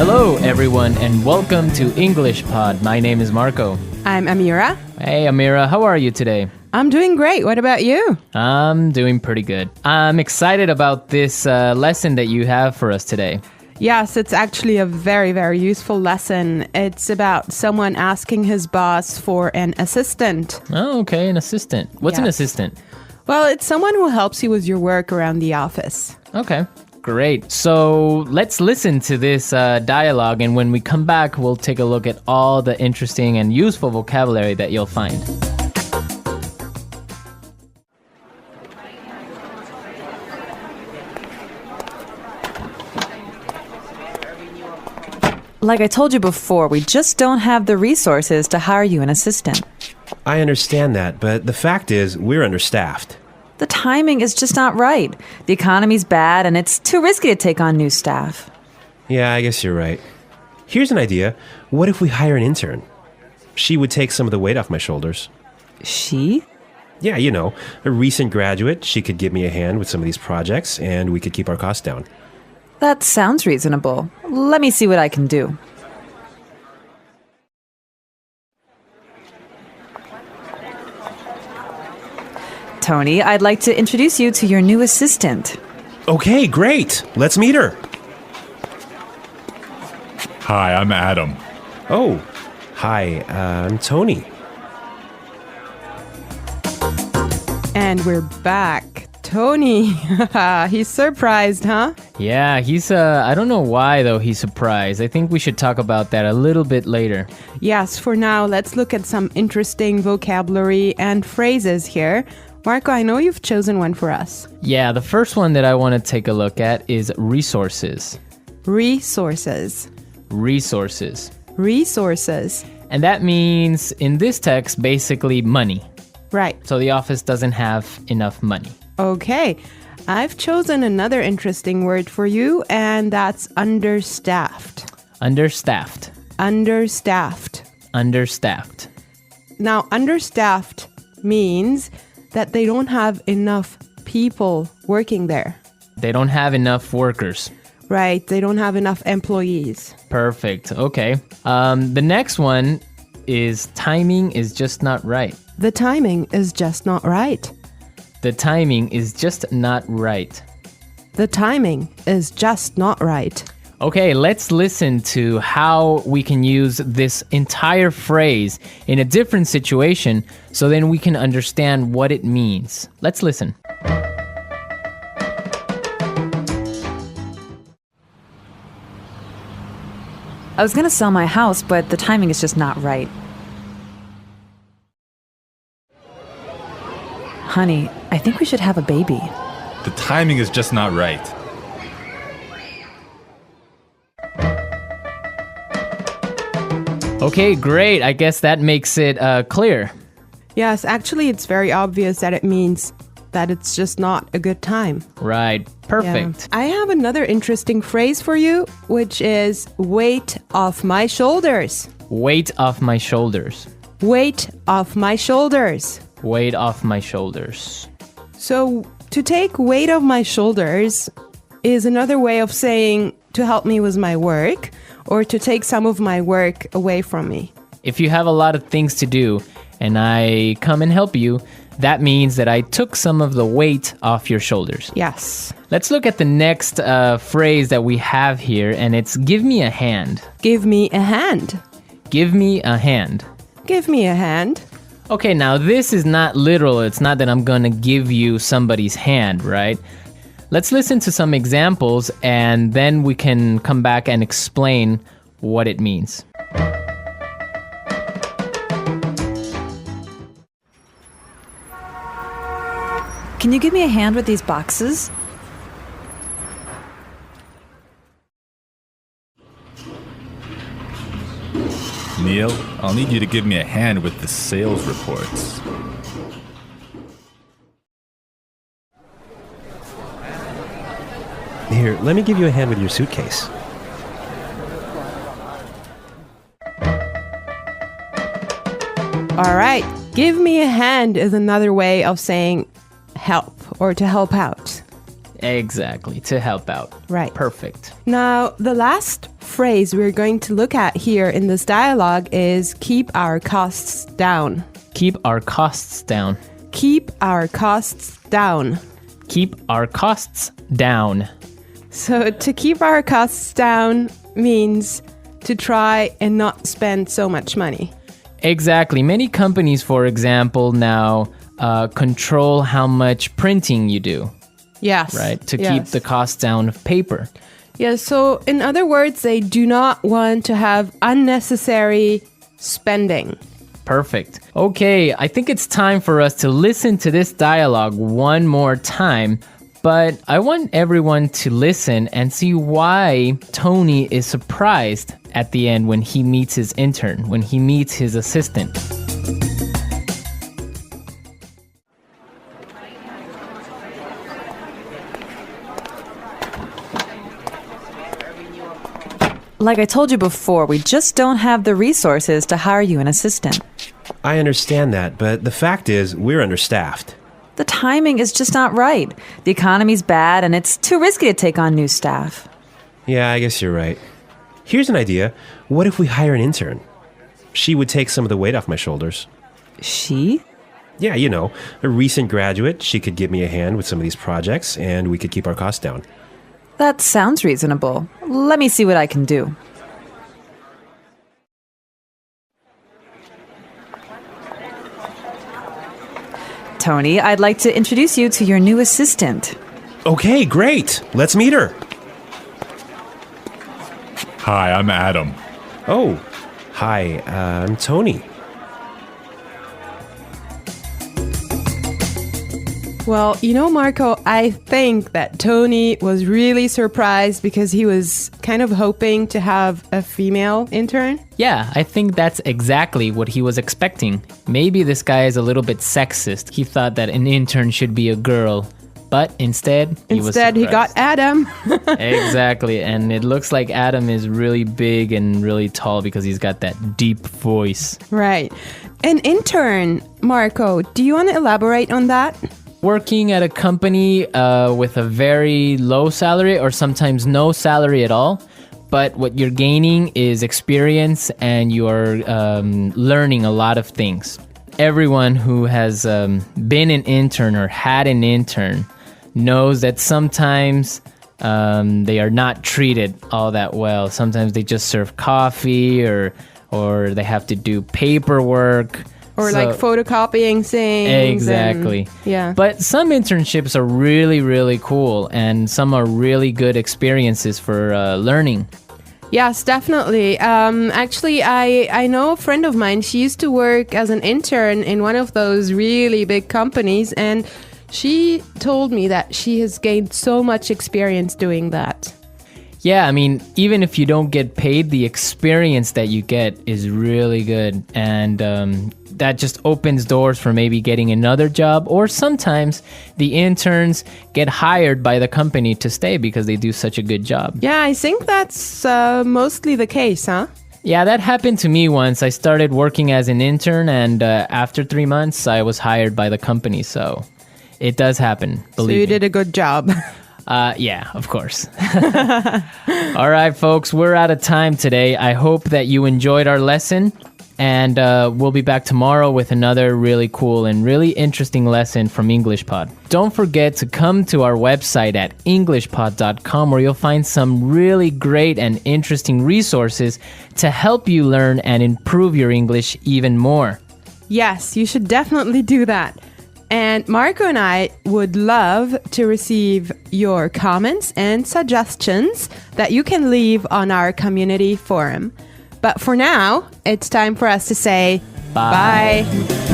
Hello, everyone, and welcome to English Pod. My name is Marco. I'm Amira. Hey, Amira, how are you today? I'm doing great. What about you? I'm doing pretty good. I'm excited about this lesson that you have for us today. Yes, it's actually a very, very useful lesson. It's about someone asking his boss for an assistant. Oh, okay, an assistant. What's an Yes. assistant? Well, it's someone who helps you with your work around the office. Okay, great. So let's listen to this dialogue, and when we come back, we'll take a look at all the interesting and useful vocabulary that you'll find. Like I told you before, we just don't have the resources to hire you an assistant. I understand that, but the fact is, we're understaffed. The timing is just not right. The economy's bad, and it's too risky to take on new staff. Yeah, I guess you're right. Here's an idea. What if we hire an intern? She would take some of the weight off my shoulders. She? Yeah, you know, a recent graduate. She could give me a hand with some of these projects, and we could keep our costs down. That sounds reasonable. Let me see what I can do. Tony, I'd like to introduce you to your new assistant. Okay, great. Let's meet her. Hi, I'm Adam. Oh, hi, I'm Tony. And we're back. Tony. He's surprised, huh? Yeah, he's, I don't know why, though, he's surprised. I think we should talk about that a little bit later. Yes, for now, let's look at some interesting vocabulary and phrases here. Marco, I know you've chosen one for us. Yeah, the first one that I want to take a look at is resources. Resources. Resources. Resources. And that means, in this text, basically money. Right. So the office doesn't have enough money. Okay. I've chosen another interesting word for you, and that's understaffed. Understaffed. Understaffed. Understaffed. Now, understaffed means that they don't have enough people working there. They don't have enough workers. Right. They don't have enough employees. Perfect. Okay. The next one is timing is just not right. The timing is just not right. The timing is just not right. The timing is just not right. Okay, let's listen to how we can use this entire phrase in a different situation so then we can understand what it means. Let's listen. I was going to sell my house, but the timing is just not right. Honey, I think we should have a baby. The timing is just not right. Okay, great. I guess that makes it clear. Yes, actually, it's very obvious that it means that it's just not a good time. Right. Perfect. Yeah. I have another interesting phrase for you, which is weight off my shoulders. Weight off my shoulders. Weight off my shoulders. Weight off my shoulders. So, to take weight off my shoulders is another way of saying to help me with my work or to take some of my work away from me. If you have a lot of things to do and I come and help you, that means that I took some of the weight off your shoulders. Yes. Let's look at the next phrase that we have here, and it's give me a hand. Give me a hand. Give me a hand. Give me a hand. Okay, now this is not literal. It's not that I'm gonna give you somebody's hand, right? Let's listen to some examples and then we can come back and explain what it means. Can you give me a hand with these boxes? Neil, I'll need you to give me a hand with the sales reports. Here, let me give you a hand with your suitcase. All right. Give me a hand is another way of saying help or to help out. Exactly, to help out. Right. Perfect. Now, the last phrase we're going to look at here in this dialogue is keep our costs down. Keep our costs down. Keep our costs down. Keep our costs down. So to keep our costs down means to try and not spend so much money. Exactly. Many companies, for example, now control how much printing you do, Yes. right? To yes. keep the cost down of paper. Yeah, so in other words, they do not want to have unnecessary spending. Perfect. Okay, I think it's time for us to listen to this dialogue one more time, but I want everyone to listen and see why Tony is surprised at the end when he meets his intern, when he meets his assistant. Like I told you before, we just don't have the resources to hire you an assistant. I understand that, but the fact is, we're understaffed. The timing is just not right. The economy's bad, and it's too risky to take on new staff. Yeah, I guess you're right. Here's an idea. What if we hire an intern? She would take some of the weight off my shoulders. She? Yeah, you know, a recent graduate. She could give me a hand with some of these projects, and we could keep our costs down. That sounds reasonable. Let me see what I can do. Tony, I'd like to introduce you to your new assistant. Okay, great. Let's meet her. Hi, I'm Adam. Oh, hi, I'm Tony. Well, you know, Marco, I think that Tony was really surprised because he was kind of hoping to have a female intern. Yeah, I think that's exactly what he was expecting. Maybe this guy is a little bit sexist. He thought that an intern should be a girl, but instead he got Adam. Exactly, and it looks like Adam is really big and really tall because he's got that deep voice. Right. An intern, Marco, do you want to elaborate on that? Working at a company with a very low salary or sometimes no salary at all, but what you're gaining is experience and you're learning a lot of things. Everyone who has been an intern or had an intern knows that sometimes they are not treated all that well. Sometimes they just serve coffee or they have to do paperwork. Or like photocopying things. Exactly. Yeah. But some internships are really, really cool, and some are really good experiences for learning. Yes, definitely. Actually, I know a friend of mine. She used to work as an intern in one of those really big companies, and she told me that she has gained so much experience doing that. Yeah, I mean, even if you don't get paid, the experience that you get is really good. And that just opens doors for maybe getting another job. Or sometimes the interns get hired by the company to stay because they do such a good job. Yeah, I think that's mostly the case, huh? Yeah, that happened to me once. I started working as an intern, and after 3 months, I was hired by the company. So it does happen, believe me. So you did a good job. Yeah, of course. All right, folks, we're out of time today. I hope that you enjoyed our lesson, and we'll be back tomorrow with another really cool and really interesting lesson from EnglishPod. Don't forget to come to our website at englishpod.com, where you'll find some really great and interesting resources to help you learn and improve your English even more. Yes, you should definitely do that. And Marco and I would love to receive your comments and suggestions that you can leave on our community forum. But for now, it's time for us to say Bye. bye.